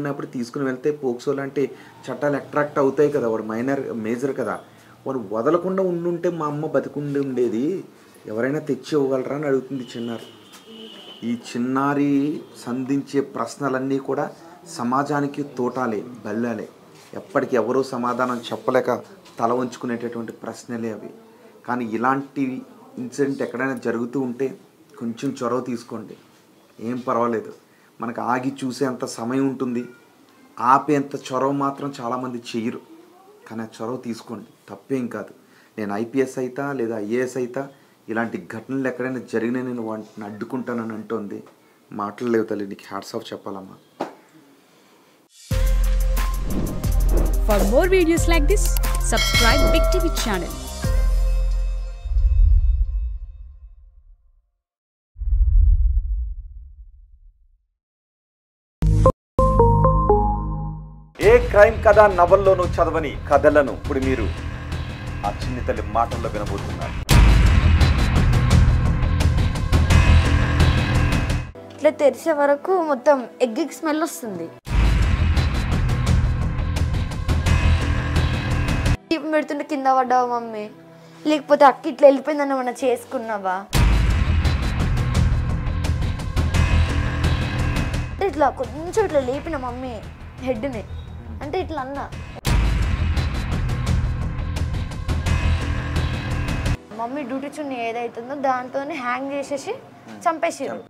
ఉన్నప్పుడు తీసుకుని వెళ్తే పోక్సో లాంటి చట్టాలు అట్రాక్ట్ అవుతాయి కదా! వాడు మేజర్ కదా! వాడు వదలకుండా ఉండుంటే మా అమ్మ బతికుండి ఉండేది. ఎవరైనా తెచ్చి ఇవ్వగలరా అని అడుగుతుంది చిన్నారి. ఈ చిన్నారి సంధించే ప్రశ్నలన్నీ కూడా సమాజానికి తోటాలే, బల్లాలే. ఎప్పటికి ఎవరూ సమాధానం చెప్పలేక తల వంచుకునేటటువంటి ప్రశ్నలే అవి. కానీ ఇలాంటి ఇన్సిడెంట్ ఎక్కడైనా జరుగుతూ ఉంటే కొంచెం చొరవ తీసుకోండి. ఏం పర్వాలేదు. మనకు ఆగి చూసేంత సమయం ఉంటుంది. ఆపేంత చొరవ మాత్రం చాలామంది చెయ్యరు. కానీ ఆ చొరవ తీసుకోండి, తప్పేం కాదు. నేను ఐపీఎస్ అయితా లేదా ఐఏఎస్ అయితా ఇలాంటి ఘటనలు ఎక్కడైనా జరిగినా నేను వాటిని అడ్డుకుంటానని అంటోంది. మాటలు లేవు తల్లి, నీకు హ్యాట్స్ ఆఫ్ చెప్పాలమ్మా. For more videos like this, subscribe Big TV channel. A crime కథ నవల్లోనూ చదవని కథలను ఇప్పుడు మీరు ఆ చిన్ని తల్లి మాటల్లో వినబోతున్నారు. ఇట్లా తెరిచే వరకు మొత్తం ఎగ్ స్మెల్ వస్తుంది. పెడుతుంటే కింద పడ్డావా మమ్మీ, లేకపోతే అక్క ఇట్లా వెళ్ళిపోయిందని ఏమన్నా చేసుకున్నావా? ఇట్లా కొంచెం ఇట్లా లేపిన మమ్మీ హెడ్ని, అంటే ఇట్లా అన్నా. మమ్మీ డ్యూటీ చున్నీ ఏదైతుందో దాంతోనే హ్యాంగ్ చేసేసి చంపేసారు.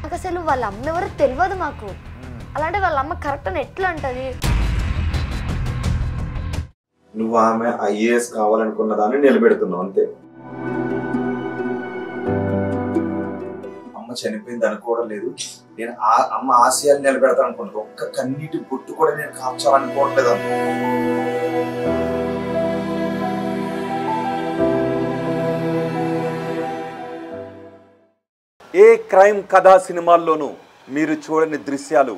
నాకు అసలు వాళ్ళ అమ్మ ఎవరో తెలియదు మాకు. అలాంటి వాళ్ళ అమ్మ కరెక్ట్ అని ఎట్లా అంటది? నువ్వు ఆమె ఐఏఎస్ కావాలనుకున్న దాన్ని నిలబెడుతున్నావు అంతే. అమ్మ చనిపోయింది అనుకోవడం లేదు. నేను అమ్మ ఆశయాలు నిలబెడతాను అనుకుంటున్నాను. ఒక్క కన్నీటి బొట్టు కూడా నేను కాల్చాలనుకోవట్లేదు. ఏ క్రైమ్ కథా సినిమాల్లోనూ మీరు చూడని దృశ్యాలు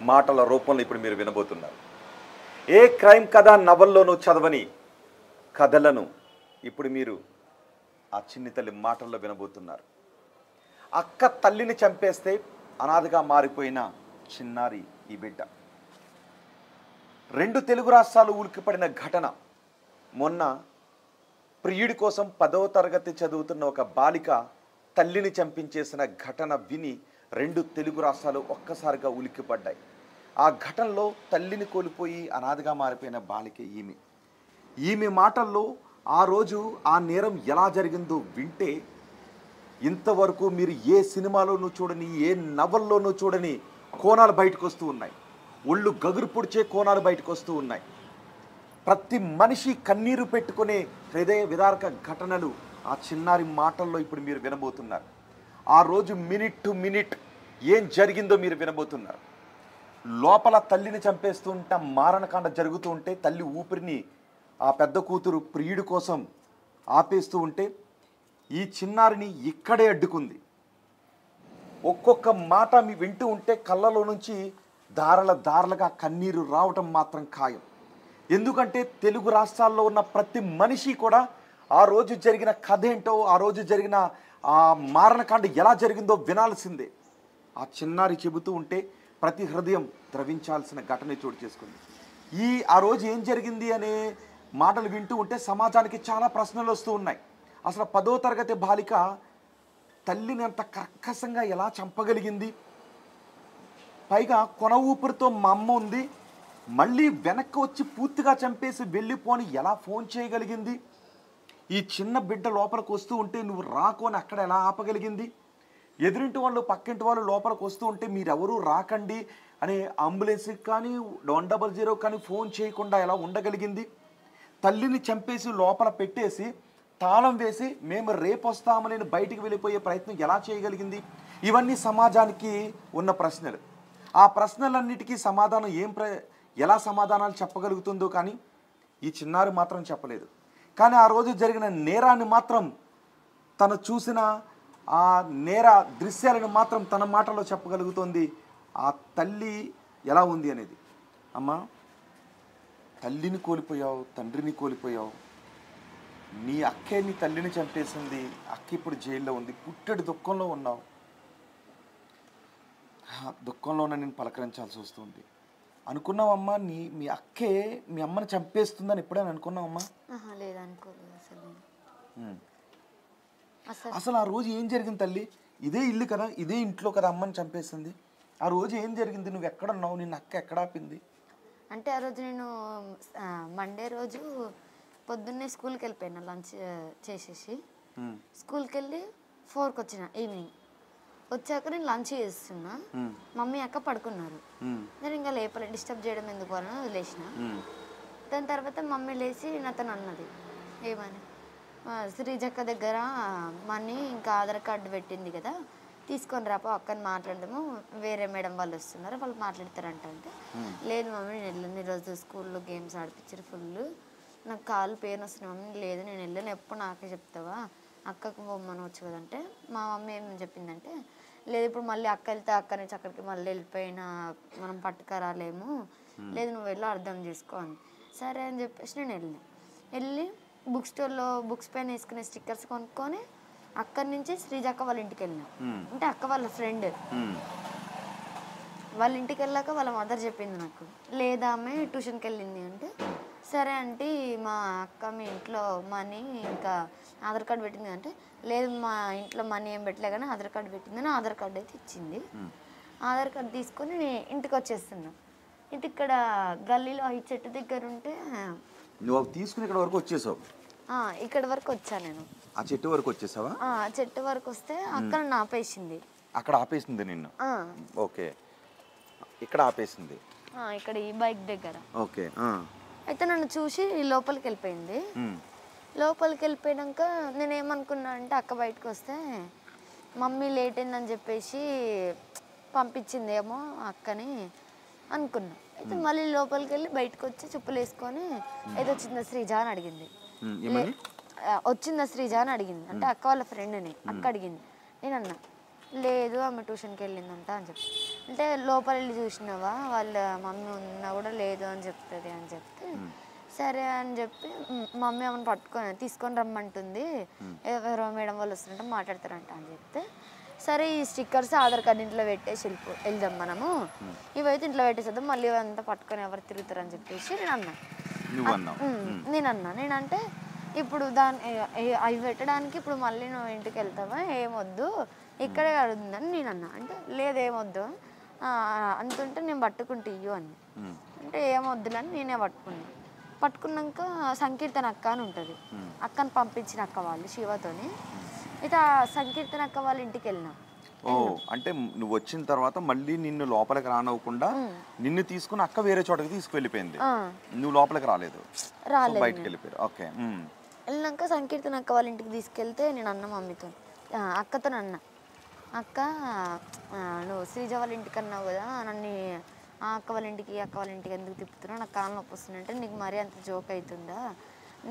మాటల రూపంలో ఇప్పుడు మీరు వినబోతున్నారు. ఏ క్రైమ్ కథ నవల్లోనూ చదవని కథలను ఇప్పుడు మీరు ఆ చిన్ని తల్లి మాటల్లో వినబోతున్నారు. అక్క తల్లిని చంపేస్తే అనాథగా మారిపోయిన చిన్నారి ఈ బిడ్డ. 2 తెలుగు రాష్ట్రాలు ఉలిక్కిపడిన ఘటన. మొన్న ప్రియుడి కోసం 10వ తరగతి చదువుతున్న ఒక బాలిక తల్లిని చంపించేసిన ఘటన విని 2 తెలుగు రాష్ట్రాలు ఒక్కసారిగా ఉలిక్కిపడ్డాయి. ఆ ఘటనలో తల్లిని కోల్పోయి అనాథగా మారిపోయిన బాలిక ఈమె మాటల్లో ఆ రోజు ఆ నేరం ఎలా జరిగిందో వింటే ఇంతవరకు మీరు ఏ సినిమాలోనూ చూడని, ఏ నవల్లోనూ చూడని కోణాలు బయటకు వస్తూ ఉన్నాయి. ఒళ్ళు గగురు పొడిచే కోణాలు బయటకు వస్తూ ఉన్నాయి. ప్రతి మనిషి కన్నీరు పెట్టుకునే హృదయ విదారక ఘటనలు ఆ చిన్నారి మాటల్లో ఇప్పుడు మీరు వినబోతున్నారు. ఆ రోజు మినిట్ టు మినిట్ ఏం జరిగిందో మీరు వినబోతున్నారు. లోపల తల్లిని చంపేస్తూ ఉంటే మారణకాండ జరుగుతూ ఉంటే తల్లి ఊపిరిని ఆ పెద్ద కూతురు ప్రియుడి కోసం ఆపేస్తూ ఉంటే ఈ చిన్నారిని ఇక్కడే అడ్డుకుంది. ఒక్కొక్క మాట మీ వింటూ ఉంటే కళ్ళలో నుంచి దారలుగా కన్నీరు రావటం మాత్రం ఖాయం. ఎందుకంటే తెలుగు రాష్ట్రాల్లో ఉన్న ప్రతి మనిషి కూడా ఆ రోజు జరిగిన కథ ఏంటో, ఆ రోజు జరిగిన ఆ మారణకాండ ఎలా జరిగిందో వినాల్సిందే. ఆ చిన్నారి చెబుతూ ఉంటే ప్రతి హృదయం ద్రవించాల్సిన ఘటన చోటు చేసుకుంది. ఆ రోజు ఏం జరిగింది అనే మాటలు వింటూ ఉంటే సమాజానికి చాలా ప్రశ్నలు వస్తూ ఉన్నాయి. అసలు 10వ తరగతి బాలిక తల్లిని అంత కర్కశంగా ఎలా చంపగలిగింది? పైగా కొన ఊపిరితో మా అమ్మ ఉంది, మళ్ళీ వెనక్కి వచ్చి పూర్తిగా చంపేసి వెళ్ళిపోని ఎలా ఫోన్ చేయగలిగింది? ఈ చిన్న బిడ్డ లోపలికి వస్తూ ఉంటే నువ్వు రాకు అని అక్కడ ఎలా ఆపగలిగింది? ఎదురింటి వాళ్ళు పక్కింటి వాళ్ళు లోపలికి వస్తూ ఉంటే మీరెవరూ రాకండి అనే అంబులెన్స్కి కానీ 100 కానీ ఫోన్ చేయకుండా ఎలా ఉండగలిగింది? తల్లిని చంపేసి లోపల పెట్టేసి తాళం వేసి మేము రేపు వస్తామని బయటికి వెళ్ళిపోయే ప్రయత్నం ఎలా చేయగలిగింది? ఇవన్నీ సమాజానికి ఉన్న ప్రశ్నలు. ఆ ప్రశ్నలన్నిటికీ సమాధానం ఎలా సమాధానాలు చెప్పగలుగుతుందో కానీ ఈ చిన్నారి మాత్రం చెప్పలేదు. కానీ ఆ రోజు జరిగిన నేరాన్ని మాత్రం తను చూసిన ఆ నేర దృశ్యాలను మాత్రం తన మాటలో చెప్పగలుగుతోంది. ఆ తల్లి ఎలా ఉంది అనేది. అమ్మా, తల్లిని కోల్పోయావు, తండ్రిని కోల్పోయావు, నీ అక్కే నీ తల్లిని చంపేసింది, అక్క ఇప్పుడు జైల్లో ఉంది, పుట్టెడు దుఃఖంలో ఉన్నావు. దుఃఖంలోనే నేను పలకరించాల్సి వస్తుంది. అనుకున్నావమ్మా మీ అక్కే మీ అమ్మని చంపేస్తుందని ఎప్పుడైనా అనుకున్నావమ్మా? లేదు, అనుకోలేదు అసలు. అసలు ఆ రోజు ఏం జరిగింది తల్లి? ఇదే ఇల్లు కదా, ఇదే ఇంట్లో కదా అమ్మని చంపేసింది. ఆ రోజు ఏం జరిగింది? నువ్వు ఎక్కడున్నావు? నిన్న అక్క ఎక్కడ ఆపింది? అంటే ఆ రోజు నేను మండే రోజు పొద్దున్నే స్కూల్కి వెళ్ళిపోయినా, లంచ్ చేసేసి స్కూల్కి వెళ్ళి 4కి వచ్చిన ఈవినింగ్. వచ్చాక నేను లంచ్ చేస్తున్నా, మమ్మీ అక్క పడుకున్నారు. నేను ఇంకా లేపలే, డిస్టర్బ్ చేయడం ఎందుకు అని వదిలేసిన. దాని తర్వాత మమ్మీ లేచి నాతో అన్నది, ఏమని, శ్రీజక్క దగ్గర మనీ ఇంకా ఆధార్ కార్డు పెట్టింది కదా, తీసుకొని రాపో అక్కని మాట్లాడదాము, వేరే మేడం వాళ్ళు వస్తున్నారు, వాళ్ళు మాట్లాడతారంట. అంటే లేదు మమ్మీ నేను వెళ్ళను, ఈరోజు స్కూల్లో గేమ్స్ ఆడిపించారు ఫుల్, నాకు కాళ్ళు పెయిన్ వస్తున్నాయి మమ్మీ. లేదు నేను వెళ్ళను, ఎప్పుడు నాకే చెప్తావా, అక్కకు బొమ్మనవచ్చు కదంటే మా మమ్మీ ఏమని చెప్పిందంటే, లేదు ఇప్పుడు మళ్ళీ అక్క వెళ్తే అక్క నుంచి అక్కడికి మళ్ళీ వెళ్ళిపోయినా మనం పట్టుకరాలేము, లేదు నువ్వు వెళ్ళి అర్థం చేసుకో అని. సరే అని చెప్పేసి నేను వెళ్ళి బుక్ స్టోర్లో బుక్స్ పైన వేసుకునే స్టిక్కర్స్ కొనుక్కొని అక్కడి నుంచి శ్రీజక్క వాళ్ళ ఇంటికి వెళ్ళినా. అంటే అక్క వాళ్ళ ఫ్రెండ్ వాళ్ళ ఇంటికి వెళ్ళాక వాళ్ళ మదర్ చెప్పింది నాకు, లేదా ఆమె ట్యూషన్కి వెళ్ళింది అంటే, సరే అంటే మా అక్క మీ ఇంట్లో మనీ ఇంకా ఆధార్ కార్డు పెట్టింది అంటే, లేదు మా ఇంట్లో మనీ ఏం పెట్టలే కానీ ఆధార్ కార్డు పెట్టిందని ఆధార్ కార్డు అయితే ఇచ్చింది. ఆధార్ కార్డు తీసుకొని ఇంటికి వచ్చేస్తున్నా. ఇంటి ఇక్కడ గల్లీలో ఈ చెట్టు దగ్గర ఉంటే నువ్వు తీసుకుని ఇక్కడ వరకు వచ్చేసావు? ఇక్కడ వరకు వచ్చా నేను. ఆ చెట్టు వరకు వచ్చేసావా? చెట్టు వరకు వస్తే అక్కడ నన్ను ఆపేసింది. అక్కడ ఆపేసింది నిన్ను? ఓకే, ఇక్కడ ఆపేసింది ఇక్కడ ఈ బైక్ దగ్గర. ఓకే, అయితే నన్ను చూసి లోపలికి వెళ్ళిపోయింది. లోపలికి వెళ్ళిపోయాక నేనేమనుకున్నా అంటే అక్క బయటకు వస్తే మమ్మీ లేట్ అయిందని చెప్పేసి పంపించిందేమో అక్కని అనుకున్నా. అయితే మళ్ళీ లోపలికి వెళ్ళి బయటకు వచ్చి చెప్పులు వేసుకొని ఏదో వచ్చిందా శ్రీజ అని అడిగింది. వచ్చిందా శ్రీజ అని అడిగింది. అంటే అక్క వాళ్ళ ఫ్రెండ్ని అక్క అడిగింది. నేను అన్నా లేదు ఆమె ట్యూషన్కి వెళ్ళిందంట అని చెప్పి. అంటే లోపల వెళ్ళి చూసినావా వాళ్ళ మమ్మీ ఉన్నా కూడా లేదు అని చెప్తుంది అని చెప్తే, సరే అని చెప్పి మమ్మీ ఆమెను తీసుకొని రమ్మంటుంది, ఎవరో మేడం వాళ్ళు వస్తుంటే మాట్లాడతారంట అని చెప్తే, సరే ఈ స్టిక్కర్స్ ఆధార్ కార్డు ఇంట్లో పెట్టేసి వెళ్దాం మనము, ఇవైతే ఇంట్లో పెట్టేసేద్దాం, మళ్ళీ ఇవంతా పట్టుకొని ఎవరు తిరుగుతారని చెప్పేసి నేనంటే ఇప్పుడు అవి పెట్టడానికి ఇప్పుడు మళ్ళీ నువ్వు ఇంటికి వెళ్తావా, ఏమొద్దు ఇక్కడే అడుగుందని నేను అన్నా. అంటే లేదేమొద్దు అంటుంటే నేను పట్టుకుంటే ఇయ్యు అని. అంటే ఏమొద్దులని నేనే పట్టుకున్నాక సంకీర్తన అక్క అని ఉంటుంది, అక్కని పంపించిన అక్క వాళ్ళు శివతోని. అయితే ఆ సంకీర్తన అక్క వాళ్ళ ఇంటికి వెళ్ళినా. అంటే నువ్వు వచ్చిన తర్వాత మళ్ళీ నిన్ను లోపలికి రానివ్వకుండా నిన్ను తీసుకుని అక్క వేరే చోటకి తీసుకువెళ్ళిపోయింది, నువ్వు లోపలికి రాలేదు, బయటకు వెళ్ళిపోయారు. ఓకే, వెళ్ళినాక సంకీర్తన అక్క వాళ్ళ ఇంటికి తీసుకెళ్తే నేను అన్న మమ్మీతో అక్కతో అన్న, అక్క నువ్వు శ్రీజ వాళ్ళ ఇంటికి అన్నావు కదా, నన్ను ఆ అక్క వాళ్ళ ఇంటికి అక్క వాళ్ళ ఇంటికి ఎందుకు తిప్పుతున్నావు, నాకు కాళ్ళ నొప్పి వస్తుందంటే నీకు మరీ అంత జోక్ అవుతుందా,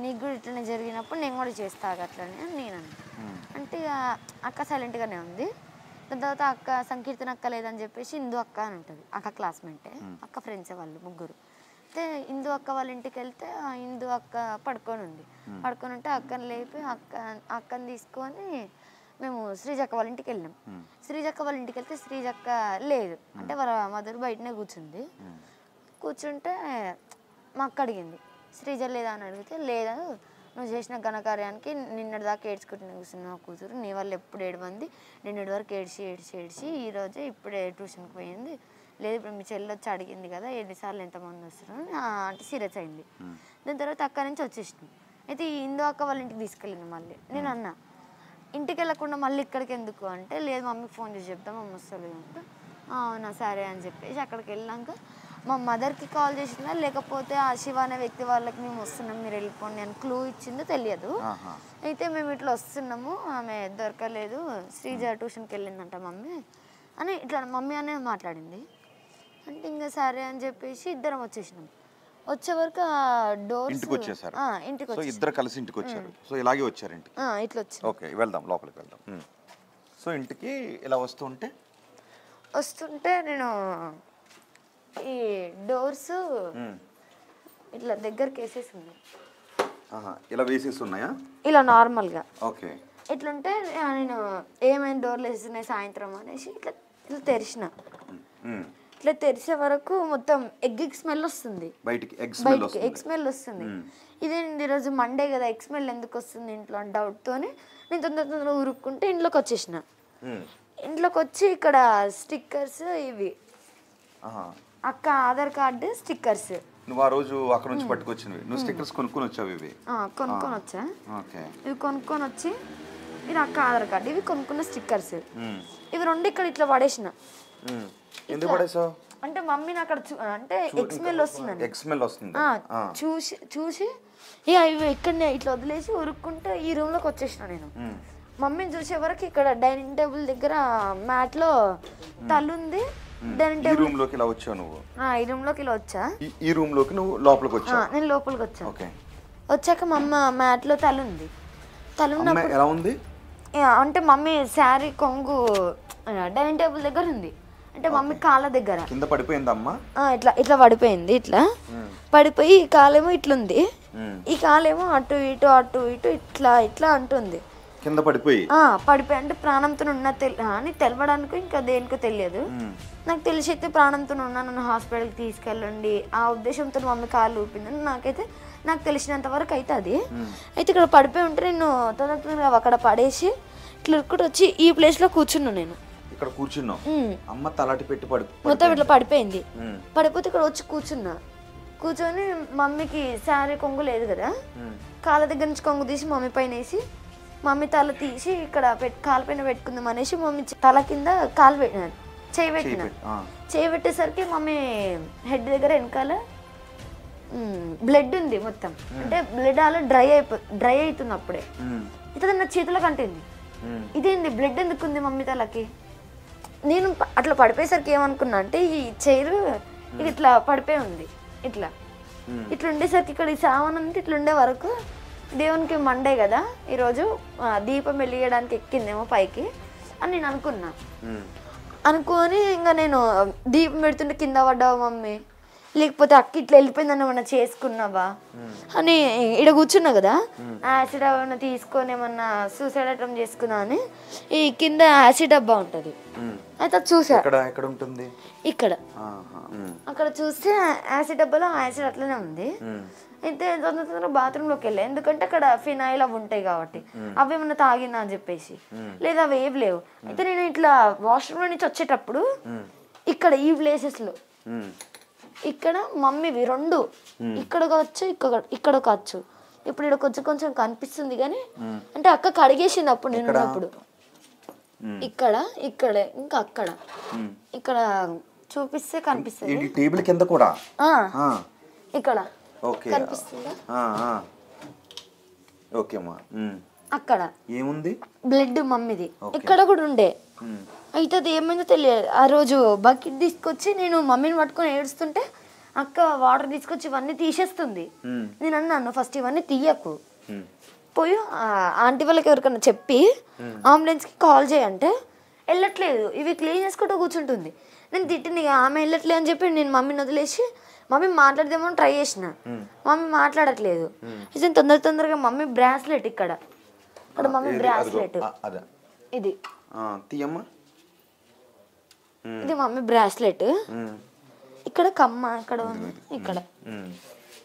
నీకు కూడా ఇట్లనే జరిగినప్పుడు నేను కూడా చేస్తా అట్లనే అని నేను అన్నా. అంటే అక్క సైలెంట్గానే ఉంది. దాని తర్వాత అక్క సంకీర్తన అక్క లేదని చెప్పేసి ఇందు అక్క అని ఉంటుంది, అక్క క్లాస్మేటే, అక్క ఫ్రెండ్సే వాళ్ళు ముగ్గురు. అయితే ఇందు అక్క వాళ్ళ ఇంటికి వెళ్తే ఆ ఇందు అక్క పడుకొని ఉంటే అక్కని లేపి అక్కని తీసుకొని మేము శ్రీజక్క వాళ్ళ ఇంటికి వెళ్ళినాం. శ్రీజక్క వాళ్ళ ఇంటికి వెళ్తే శ్రీజక్క లేదు, అంటే వాళ్ళ మదర్ బయటనే కూర్చుంటే మా అక్క అడిగింది శ్రీజ లేదా అని అడిగితే, లేదా నువ్వు చేసిన ఘనకార్యానికి నిన్నటి దాకా ఏడ్చుకుంటున్నా కూర్చున్నావు కూతురు, నీ వాళ్ళు ఎప్పుడు 7 మంది నిన్నటి వరకు ఏడ్చి ఈరోజే ఇప్పుడే ట్యూషన్కి పోయింది, లేదు ఇప్పుడు మీ చెల్లి వచ్చి అడిగింది కదా ఎన్నిసార్లు ఎంతమంది వస్తారు అంటే సీరియస్ అయింది. దాని తర్వాత అక్క నుంచి వచ్చేసినాం. అయితే ఈ ఇందు అక్క వాళ్ళ ఇంటికి తీసుకెళ్ళింది. మళ్ళీ నేను అన్నా ఇంటికి వెళ్ళకుండా మళ్ళీ ఇక్కడికి ఎందుకు అంటే, లేదు మమ్మీకి ఫోన్ చేసి చెప్తాం మమ్మీ వస్తలేదు అంటే, అవునా సరే అని చెప్పేసి అక్కడికి వెళ్ళాక మా మదర్కి కాల్ చేసిందా లేకపోతే ఆ శివ అనే వ్యక్తి వాళ్ళకి మేము వస్తున్నాం మీరు వెళ్ళిపోండి అని క్లూ ఇచ్చిందో తెలియదు. అయితే మేము ఇట్లా వస్తున్నాము ఆమె దొరకలేదు, శ్రీజ ట్యూషన్కి వెళ్ళిందంట మమ్మీ అని ఇట్లా మమ్మీ అనే మాట్లాడింది. అంటే ఇంకా సరే అని చెప్పేసి ఇద్దరం వచ్చేసినాం. వచ్చే వరకు ఆ డోర్ ఇంటికి వచ్చేసారు. సో ఇద్దరు కలిసి ఇంటికి వచ్చారు. సో ఇలాగే వచ్చారు ఇంటికి. ఇట్లా వచ్చి ఓకే వెళ్దాం లోపలికి వెళ్దాం. సో ఇంటికి ఇలా వస్తుంటే నేను ఈ డోర్స్ ఇట్లా దగ్గరికి వేసేసి ఉన్నాయి. ఇలా వేసేసి ఉన్నాయా? ఇలా నార్మల్గా. ఓకే. ఇట్లుంటే నేను ఏమైనా డోర్లు వేస్తున్నాయి సాయంత్రం అనేసి ఇట్లా ఇట్లా తెరిచిన, ఇట్లా తెరిచే వరకు మొత్తం ఎగ్ స్మెల్ వస్తుంది, బయటికి ఎగ్ స్మెల్ వస్తుంది. ఇదేంటి ఈరోజు మండే కదా, ఎగ్ స్మెల్ ఎందుకు వస్తుంది ఇంట్లో అని డౌట్తోనే నేను తొందరగా ఉరుక్కుంటే ఇంట్లోకి వచ్చేసిన. ఇంట్లోకి వచ్చి ఇక్కడ స్టిక్కర్స్ ఇవి అక్క ఆధార్ కార్డు స్టిక్కర్స్. నువ్వు ఆ రోజు అక్కడ నుంచి పట్టుకొచ్చినవి, నువ్వు స్టిక్కర్స్ కొనుక్కొని వచ్చావు? ఇవి కొనుక్కొని వచ్చా. ఇవి కొనుక్కొని వచ్చి ఇది అక్క ఆధార్ కార్డు, ఇవి కొనుక్కున్న స్టిక్కర్స్. ఇవి రెండు ఇక్కడ ఇట్లా పడేసిన. ఎందుకు పడేసావు? అంటే మమ్మీని అక్కడ అంటే ఎగ్ స్మెల్ వస్తుంది చూసి ఇక ఇవి ఇక్కడనే ఇట్లా వదిలేసి ఉరుక్కుంటే ఈ రూమ్ లోకి వచ్చేసిన. నేను మమ్మీని చూసే వరకు ఇక్కడ డైనింగ్ టేబుల్ దగ్గర మ్యాట్ లో తలుంది. డైనింగ్ టేబుల్ రూమ్ లోకి ఇలా వచ్చావు నువ్వు? ఈ రూమ్ లోకి ఇలా వచ్చా. ఈ రూమ్ లోకి నువ్వు లోపలికి వచ్చావు? నేను లోపలికి వచ్చా. వచ్చాక మా అమ్మ మ్యాట్ లో తలుంది. తలున్నప్పుడు ఎలా ఉంది అంటే మమ్మీ శారీ కొంగు డైనింగ్ టేబుల్ దగ్గర ఉంది. అంటే మమ్మీ కాళ్ళ దగ్గర కింద పడిపోయిందమ్మా. ఇట్లా పడిపోయింది. ఇట్లా పడిపోయి ఈ కాలేమో ఇట్లుంది, ఈ కాలేమో అటు ఇటు ఇట్లా అంటుంది. కింద పడిపోయి అంటే ప్రాణంతో ఉన్న అని తెలవడానికి ఇంకా దేనికో తెలియదు. నాకు తెలిసి అయితే ప్రాణంతో ఉన్నా, నన్ను హాస్పిటల్కి తీసుకెళ్ళండి ఆ ఉద్దేశంతో మమ్మీ కాళ్ళు ఊపిందని నాకు తెలిసినంత వరకు అయితే అది. అయితే ఇక్కడ పడిపోయి ఉంటే నేను తొందరగా అక్కడ పడేసి ఇట్లా ఉరుక్కుంటూ వచ్చి ఈ ప్లేస్ లో కూర్చున్నాను. నేను ఇక్కడ కూర్చున్నావు, అమ్మ తలాటి పెట్టి మొత్తం ఇట్లా పడిపోయింది. పడిపోతే ఇక్కడ వచ్చి కూర్చొని మమ్మీకి శారీ కొంగు లేదు కదా, కాళ్ళ దగ్గర నుంచి కొంగు తీసి మమ్మీ పైన వేసి మమ్మీ తల తీసి ఇక్కడ కాలు పైన పెట్టుకుందాం అనేసి మమ్మీ తల కింద చేయి పెట్టేసరికి మమ్మీ హెడ్ దగ్గర వెనకాల బ్లడ్ ఉంది మొత్తం. అంటే బ్లడ్ అలా డ్రై అవుతుంది. అప్పుడే ఇతను నా చేతిలోకి అంటుంది. ఇదేంది బ్లడ్ ఎందుకు ఉంది మమ్మీ తలకి? నేను అట్లా పడిపోయేసరికి ఏమనుకున్నా అంటే ఈ చైర్ ఇది ఇట్లా పడిపోయి ఉంది. ఇట్లా ఉండేసరికి ఇక్కడ ఈ సామాన్ అంటే ఇట్లా ఉండే వరకు దేవునికి మండే కదా ఈరోజు దీపం వెలిగడానికి ఎక్కిందేమో పైకి అని నేను అనుకొని ఇంకా నేను దీపం పెడుతుంటే కింద పడ్డావా మమ్మీ, లేకపోతే అక్క ఇట్లా వెళ్ళిపోయిందని ఏమన్నా చేసుకున్నావా అని ఇక్కడ కూర్చున్నా కదా. యాసిడ్ ఏమన్నా తీసుకొని ఏమన్నా సూసైడ్ అటెంప్ట్ చేసుకున్నా అని ఈ కింద యాసిడ్ డబ్బా ఉంటుంది. అయితే చూసా ఇక్కడ అక్కడ చూస్తే యాసిడ్ డబ్బాలో యాసిడ్ అట్లనే ఉంది. అయితే తొందరగా బాత్రూంలోకి వెళ్ళా, ఎందుకంటే అక్కడ ఫినాయిల్ అవి ఉంటాయి కాబట్టి అవి ఏమన్నా తాగినా అని చెప్పేసి. లేదా అవి ఏవి లేవు. అయితే నేను ఇట్లా వాష్రూమ్ నుంచి వచ్చేటప్పుడు ఇక్కడ ఈ ప్లేసెస్ లో ఇక్కడ మమ్మీవి రెండు ఇక్కడ కావచ్చు ఇక్కడ కావచ్చు. ఇప్పుడు ఇక్కడ కొంచెం కనిపిస్తుంది కానీ అంటే అక్క కడిగేసింది అప్పుడు నేను ఉన్నప్పుడు. ఇక్కడే ఇంకా అక్కడ ఇక్కడ చూపిస్తే కనిపిస్తుంది. టేబుల్ కింద కూడా ఇక్కడ కనిపిస్తుందా? అక్కడ ఏముంది బ్లడ్ మమ్మీది. ఇక్కడ కూడా ఉండే. అయితే అది ఏమైందో తెలియదు. ఆ రోజు బకెట్ తీసుకొచ్చి నేను మమ్మీని పట్టుకొని ఏడుస్తుంటే అక్క వాటర్ తీసుకొచ్చి ఇవన్నీ తీసేస్తుంది. నేను అన్నాను ఫస్ట్ ఇవన్నీ తీయకు, పోయి ఆంటీ వాళ్ళకి ఎవరికన్నా చెప్పి అంబులెన్స్కి కాల్ చేయంటే వెళ్ళట్లేదు, ఇవి క్లీన్ చేసుకుంటూ కూర్చుంటుంది. నేను తిట్టింది ఆమె వెళ్ళట్లేదు అని చెప్పి నేను మమ్మీని వదిలేసి మమ్మీ మాట్లాడదేమో ట్రై చేసిన. మమ్మీ మాట్లాడట్లేదు. అయితే తొందరగా మమ్మీ బ్రాస్లెట్ ఇక్కడ మమ్మీ బ్రాస్లెట్ ఇది మమ్మీ బ్రాస్లెట్. ఇక్కడ కమ్మ ఇక్కడ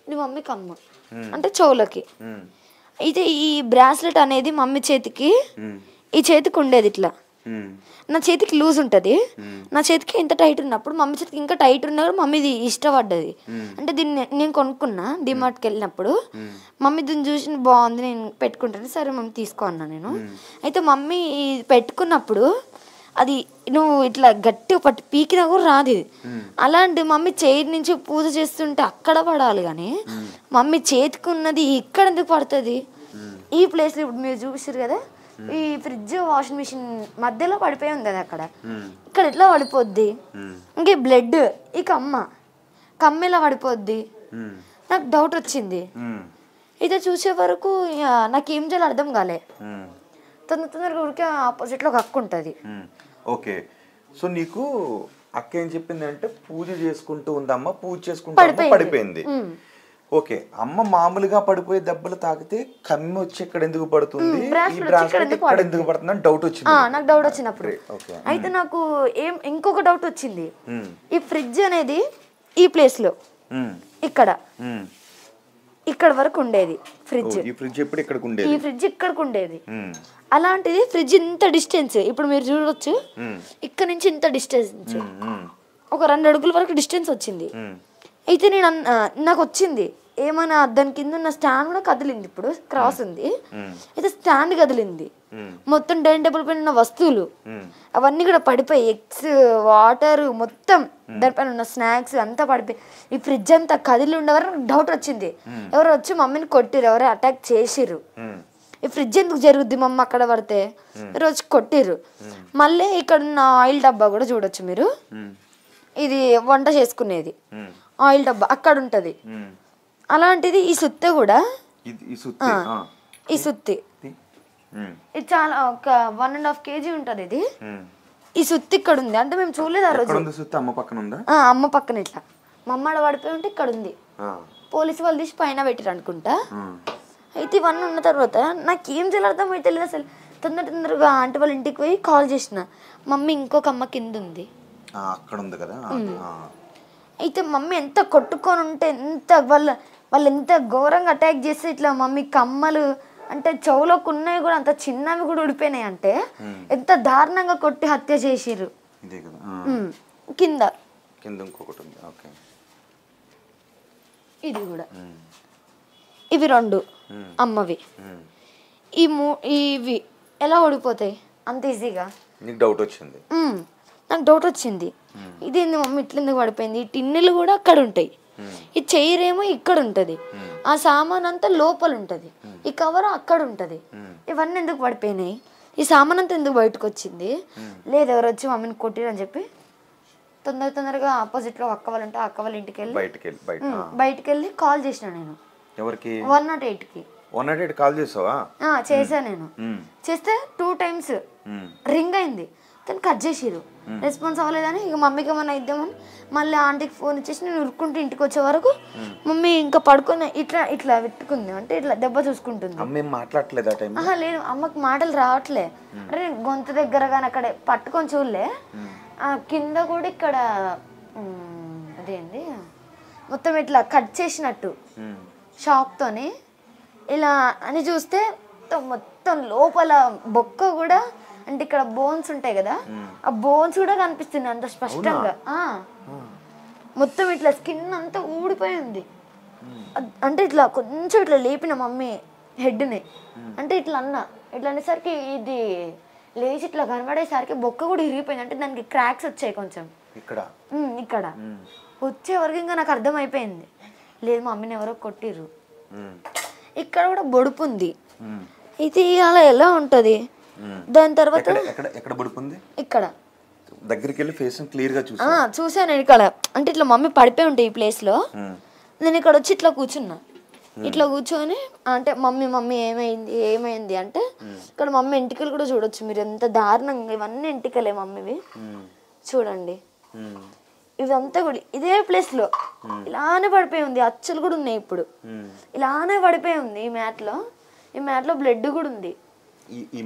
ఇది మమ్మీ కమ్మ అంటే చెవులకి. అయితే ఈ బ్రాస్లెట్ అనేది మమ్మీ చేతికి ఈ చేతికి ఉండేది ఇట్లా. నా చేతికి లూజ్ ఉంటుంది, నా చేతికి ఇంత టైట్ ఉన్నప్పుడు మమ్మీ చేతికి ఇంకా టైట్ ఉన్నా కూడా మమ్మీ ఇది ఇష్టపడ్డది. అంటే దీన్ని నేను కొనుక్కున్నా డిమార్ట్కి వెళ్ళినప్పుడు. మమ్మీ దీన్ని చూసి బాగుంది నేను పెట్టుకుంటాను, సరే మమ్మీ తీసుకో అన్నా నేను. అయితే మమ్మీ పెట్టుకున్నప్పుడు అది నువ్వు ఇట్లా గట్టి పట్టి పీకినా కూడా రాదు ఇది. అలాంటి మమ్మీ చైర్ నుంచి పూజ చేస్తుంటే అక్కడ పడాలి కానీ మమ్మీ చేతికి ఉన్నది ఇక్కడ ఎందుకు పడుతుంది? ఈ ప్లేస్లో ఇప్పుడు మీరు చూపిస్తారు కదా, ఈ ఫ్రిడ్జ్ వాషింగ్ మిషన్ మధ్యలో పడిపోయి ఉంది కదా అక్కడ, ఇక్కడ ఎట్లా పడిపోద్ది? ఇంకే బ్లడ్ ఈ కమ్మ ఎలా పడిపోద్ది? నాకు డౌట్ వచ్చింది. ఇది చూసే వరకు నాకేం చేయాలి అర్థం కాలే. తొందరగా ఊరికే ఆపోజిట్లో ఒక అక్క ఉంటుంది. ఓకే, సో నీకు అక్క ఏం చెప్పింది అంటే పూజ చేసుకుంటూ ఉందమ్మా, పూజ చేసుకుంటూ పడిపోయింది. ఓకే, అమ్మ మామూలుగా పడిపోయే దెబ్బలు తాకితే కమ్మి వచ్చి ఇక్కడ ఎందుకు పడుతుంది, ఈ బ్రాస్లెట్ ఇక్కడ ఎందుకు పడుతుంది అని డౌట్ వచ్చింది. నాకు డౌట్ వచ్చినప్పుడు అయితే నాకు ఇంకొక డౌట్ వచ్చింది. ఈ ఫ్రిడ్జ్ అనేది ఈ ప్లేస్ లో ఇక్కడ వరకు ఉండేది ఫ్రిడ్జ్. ఈ ఫ్రిడ్జ్ ఎప్పుడు ఇక్కడికి ఉండేది, ఈ ఫ్రిడ్జ్ ఇక్కడికి ఉండేది. అలాంటిది ఫ్రిడ్జ్ ఇంత డిస్టెన్స్ ఇప్పుడు మీరు చూడవచ్చు, ఇక్కడ నుంచి ఇంత డిస్టెన్స్, ఒక 2 అడుగుల వరకు డిస్టెన్స్ వచ్చింది. అయితే నేను నాకు వచ్చింది ఏమైనా దాని కింద ఉన్న స్టాండ్ కూడా కదిలింది. ఇప్పుడు క్రాస్ ఉంది, అయితే స్టాండ్ కదిలింది. మొత్తం డైనింగ్ టేబుల్ పైన ఉన్న వస్తువులు అవన్నీ కూడా పడిపోయి, ఎగ్స్, వాటర్, మొత్తం దానిపైన ఉన్న స్నాక్స్ అంతా పడిపోయి, ఈ ఫ్రిడ్జ్ అంతా కదిలి ఉండేవారు. డౌట్ వచ్చింది, ఎవరు వచ్చి మమ్మీని కొట్టిరు, ఎవరు అటాక్ చేసిర్రు. ఈ ఫ్రిడ్జ్ ఎందుకు జరుగుద్ది మమ్మ అక్కడ పడితే, రోజు కొట్టిర్రు. మళ్ళీ ఇక్కడ ఉన్న ఆయిల్ డబ్బా కూడా చూడొచ్చు మీరు, ఇది వంట చేసుకునేది ఆయిల్ డబ్బా అక్కడ ఉంటది. అలాంటిది ఈ సుత్తి కూడా, ఈ సుత్తి ఇది చాలా ఒక 1.5 kg ఉంటది. ఇది ఈ సుత్తి ఇక్కడ ఉంది, అంటే మేము చూడలేదు ఆ రోజు. అమ్మ పక్కన ఉందా? అమ్మ పక్కన ఇట్లా మమ్మ ఆడ పడిపోయి ఉంటే ఇక్కడ ఉంది. పోలీసు వాళ్ళు తీసి పైన పెట్టిరు అనుకుంటా. అయితే ఇవన్నీ ఉన్న తర్వాత నాకేం చేయాలి అర్థం అయితే లేదు అసలు. తొందరగా ఆంటీ వాళ్ళ ఇంటికి పోయి కాల్ చేసిన, మమ్మీ ఇంకొక అమ్మ కింద ఉంది అక్కడ ఉంది కదా. అయితే మమ్మీ ఎంత కొట్టుకొని ఉంటే, ఎంత వాళ్ళు ఎంత ఘోరంగా అటాక్ చేస్తే, ఇట్లా మమ్మీ కమ్మలు అంటే చెవులోకి ఉన్నాయి కూడా అంత చిన్నవి కూడా ఉడిపోయినాయి. అంటే ఎంత దారుణంగా కొట్టి హత్య చేసిర్రు. కింద ఇంకొకటి ఉంది. ఓకే, ఇది కూడా, ఇవి 2 అమ్మవి. ఇవి ఎలా ఓడిపోతాయి అంత ఈజీగా? నీకు డౌట్ వచ్చింది? నాకు డౌట్ వచ్చింది, ఇదేంది మమ్మీ ఇట్లా ఎందుకు పడిపోయింది. ఈ టిన్నెలు కూడా అక్కడ ఉంటాయి, ఈ చైర్ ఏమో ఇక్కడ ఉంటది, ఆ సామాన్ అంతా లోపల ఉంటది, ఈ కవర్ అక్కడ ఉంటది. ఇవన్నీ ఎందుకు పడిపోయినాయి, ఈ సామాన్ అంతా ఎందుకు బయటకు వచ్చింది? లేదు ఎవరు వచ్చి మమ్మీని కొట్టిరని చెప్పి తొందరగా ఆపోజిట్ లో అక్క వాళ్ళు ఉంటే అక్క వాళ్ళ ఇంటికి వెళ్ళి బయటికి వెళ్ళి కాల్ చేసిన నేను. ఎవరికి? 108కి. 108 కాల్ చేసావా? చేసా నేను. చేస్తే 2 times రింగ్ అయింది, కానీ కట్ చేసిరు. రెస్పాన్స్ అవ్వలేదని ఇక మమ్మీకి ఏమన్నా ఇద్దామని మళ్ళీ ఆంటీకి ఫోన్ ఇచ్చేసి నేను ఉరుక్కుంటూ ఇంటికి వచ్చే వరకు మమ్మీ ఇంకా పడుకొని ఇట్లా పెట్టుకుంది, అంటే ఇట్లా దెబ్బ చూసుకుంటుంది. లేదు, అమ్మకి మాటలు రావట్లే. అంటే నేను గొంతు దగ్గర కానీ అక్కడ పట్టుకొని చూడలే, కింద కూడా ఇక్కడ అదేంది మొత్తం ఇట్లా కట్ చేసినట్టు షాక్తోని ఇలా అని చూస్తే మొత్తం లోపల బొక్క కూడా, అంటే ఇక్కడ బోన్స్ ఉంటాయి కదా, ఆ బోన్స్ కూడా కనిపిస్తుంది అంత స్పష్టంగా. మొత్తం ఇట్లా స్కిన్ అంతా ఊడిపోయి ఉంది. అంటే ఇట్లా కొంచెం ఇట్లా లేపిన మమ్మీ హెడ్ని, అంటే ఇట్లా ఇట్లా అనేసరికి ఇది లేచి ఇట్లా కనబడేసరికి బొక్క కూడా ఇరిగిపోయింది. అంటే దానికి క్రాక్స్ వచ్చాయి కొంచెం ఇక్కడ వచ్చే వరకు. ఇంకా నాకు అర్థం అయిపోయింది, లేదు మమ్మీని ఎవరో కొట్టిర్రు. ఇక్కడ కూడా బొడుపు ఉంది. ఇది అలా ఎలా ఉంటది? దాని తర్వాత ఇక్కడ దగ్గరికి వెళ్ళి ఫేస్ క్లియర్ గా చూసాను ఇక్కడ. అంటే ఇట్లా మమ్మీ పడిపోయి ఉంటాయి ఈ ప్లేస్ లో. నేను ఇక్కడ వచ్చి ఇట్లా కూర్చున్నా, ఇట్లా కూర్చొని అంటే మమ్మీ ఏమైంది అంటే ఇక్కడ మమ్మీ ఎంటికలు కూడా చూడొచ్చు మీరు, ఎంత దారుణంగా. ఇవన్నీ ఎంటికలే మమ్మీవి, చూడండి. ఇదంతా కూడా ఇదే ప్లేస్ లో ఇలానే పడిపోయి ఉంది. అచ్చులు కూడా ఉన్నాయి ఇప్పుడు, ఇలానే పడిపోయి ఉంది. ఈ మ్యాట్ లో బ్లడ్ కూడా ఉంది. ఈ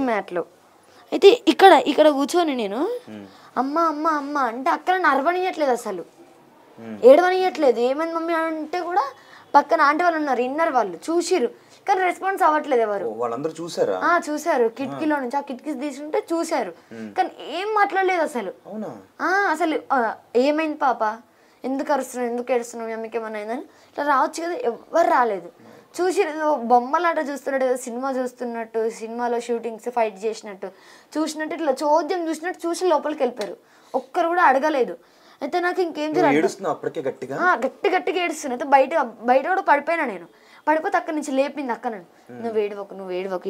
మ్యాట్ లో అయితే ఇక్కడ కూర్చొని నేను అమ్మ అమ్మ అమ్మ అంటే అక్కడ నరవనియట్లేదు, అసలు ఏడవనియట్లేదు. ఏమైంది మమ్మీ అంటే కూడా పక్కన ఆంటీ వాళ్ళు ఉన్నారు, ఇన్నర్ వాళ్ళు చూసిరు, కానీ రెస్పాన్స్ అవ్వట్లేదు ఎవరు. వాళ్ళందరూ చూసారు, కిటికీలో నుంచి ఆ కిటికీ తీసుకుంటే చూసారు, కానీ ఏం మాట్లాడలేదు అసలు. అసలు ఏమైంది పాప, ఎందుకు అరుస్తున్నావు, ఎందుకు ఏడుస్తున్నావు, మమ్మీకి ఏమన్నా అయిందని ఇట్లా రావచ్చు కదా, ఎవ్వరు రాలేదు. చూసి బొమ్మలాట చూస్తున్నట్టు, ఏదో సినిమా చూస్తున్నట్టు, సినిమాలో షూటింగ్స్ ఫైట్ చేసినట్టు చూసినట్టు, ఇట్లా చోద్యం చూసినట్టు చూసి లోపలికి వెళ్ళిపోయారు. ఒక్కరు కూడా అడగలేదు. అయితే నాకు ఇంకేం గట్టిగా ఏడుస్తున్నా. అయితే బయట కూడా పడిపోయినా. నేను పడిపోతే అక్కడి నుంచి లేపింది అక్క నన్ను, నువ్వు ఏడవకు